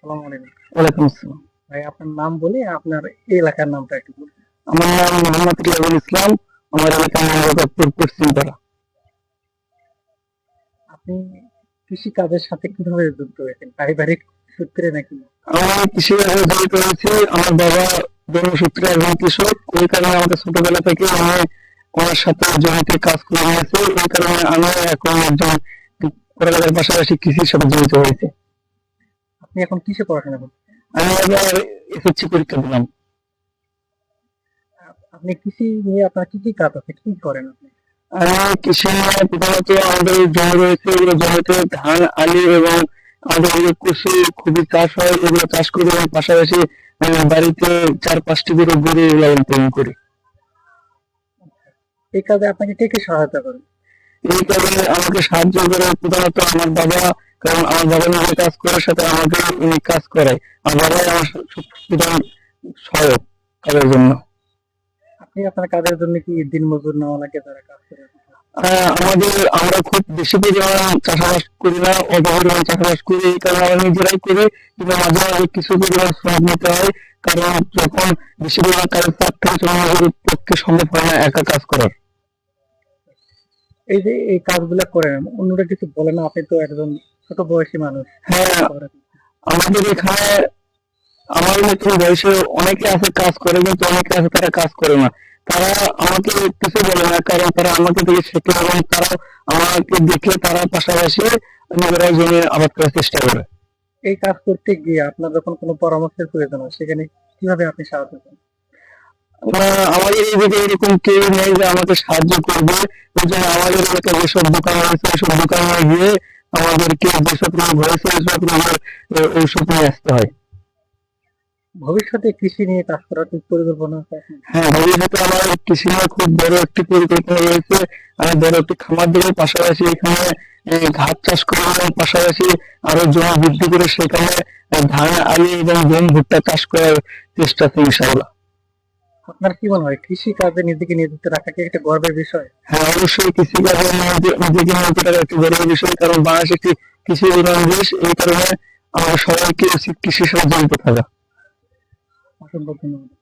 আসসালামু আলাইকুম। ওয়ালাইকুম আসসালাম। ভাই আপনার নাম বলে আপনার এই এলাকার নামটা একটু বলুন। আমার নাম মোহাম্মদ রিয়াজুল ইসলাম। আমার এলাকার নাম রঘবপুর পশ্চিমপাড়া। আপনি কৃষি কাজের সাথে কিভাবে যুক্ত হয়েছেন? পারিবারিক সূত্রে নাকি? আমি কৃষিকাজে জড়িত হয়েছি। আমার বাবা জন্মসূত্রে একজন কৃষক, ওই কারণে আমাকে ছোটবেলা থেকে আমি ওনার সাথে জমিতে কাজ করে নিয়েছি। এই কারণে আমি এখন একজন পড়ালেখার পাশাপাশি কৃষির সাথে জড়িত হয়েছে। আপনি এখন কিসে পড়াশোনা করছেন? আমি এবার এসএসসি পরীক্ষা দিলাম। আপনি কৃষি নিয়ে আপনার কি কি কাজ আছে, কি করেন আপনি? আমি কৃষি নিয়ে প্রধানত আমাদের জমি রয়েছে, এগুলো জমিতে ধান, আলু এবং আমাদের এদিকে কচু খুবই চাষ হয়, এগুলো চাষ করি এবং পাশাপাশি বাড়িতে 4-5টি করে গরু লালন পালন করি। এই কাজে আপনাকে কে কে সহায়তা করে? এই কাজে আমাকে সাহায্য করে প্রধানত আমার বাবা, কারণ আমার বাবা নিজে কাজ করার সাথে আমাকে উনি কাজ করায়। আমার বাবাই আমার প্রধান সহায়ক কাজের জন্য। আপনি আপনার কাজের জন্য কি দিন মজুর নেওয়া লাগে যারা কাজ করে? আমরা খুব বেশি পরিমাণ চাষাবাদ করি না, অল্প পরিমাণ চাষাবাদ করি, এই কারণে আমরা নিজেরাই করি, কিন্তু মাঝে মাঝে কিছু পরিমাণ শ্রম নিতে হয়, কারণ যখন বেশি পরিমাণ কাজের চাপ থাকে তখন আমাদের পক্ষে সম্ভব হয় না একা কাজ করার। এই যে এই কাজগুলা করেন, অন্যরা কিছু বলে না? আপনি তো একজন ছোট বয়সী মানুষ। হ্যাঁ, আমাদের এখানে আমার মতন বয়সে অনেকে আছে কাজ করে, কিন্তু অনেকে আছে তারা কাজ করে না। তারা আমাকে কিছু বলে না, কারণ তারা আমাকে দেখে শেখে এবং তারা আমাকে দেখে তারা পাশাপাশি নিজেরাই জমি আবাদ করার চেষ্টা করে। এই কাজ করতে গিয়ে আপনার যখন কোনো পরামর্শের প্রয়োজন হয়, সেখানে কিভাবে আপনি সাহায্য করেন? আমাদের এদিকে এরকম কেউ নেই যে আমাকে সাহায্য করবে। ওই জন্য আমাদের এলাকায় যেসব দোকান রয়েছে ওইসব দোকানে গিয়ে আমাদেরকে যেসব রোগ হয়েছে ওইসব রোগের ঔষধ নিয়ে আসতে হয়। ভবিষ্যতে কৃষি নিয়ে কাজ করার কি পরিকল্পনা আছে আপনার? হ্যাঁ, ভবিষ্যতে আমার কৃষি নিয়ে খুব বড় একটি পরিকল্পনা রয়েছে। আমি বড় একটি খামার দেবো, পাশাপাশি এখানে ঘাস চাষ করবো এবং পাশাপাশি আরো জমি বৃদ্ধি করে সেখানে ধান, আলু এবং গম, ভুট্টা চাষ করার চেষ্টা আছে ইনশাআল্লাহ। আপনার কি মনে হয় কৃষি কাজে নিজেকে নিয়োজিত রাখা কি একটা গর্বের বিষয়? হ্যাঁ, অবশ্যই কৃষিকাজে নিজেকে নিয়োজিত রাখা একটি গর্বের বিষয়, কারণ বাংলাদেশ একটি কৃষি প্রধান দেশ। এই কারণে আমাদের সবাইকে উচিত কৃষির সাথে জড়িত থাকা। অসংখ্য ধন্যবাদ।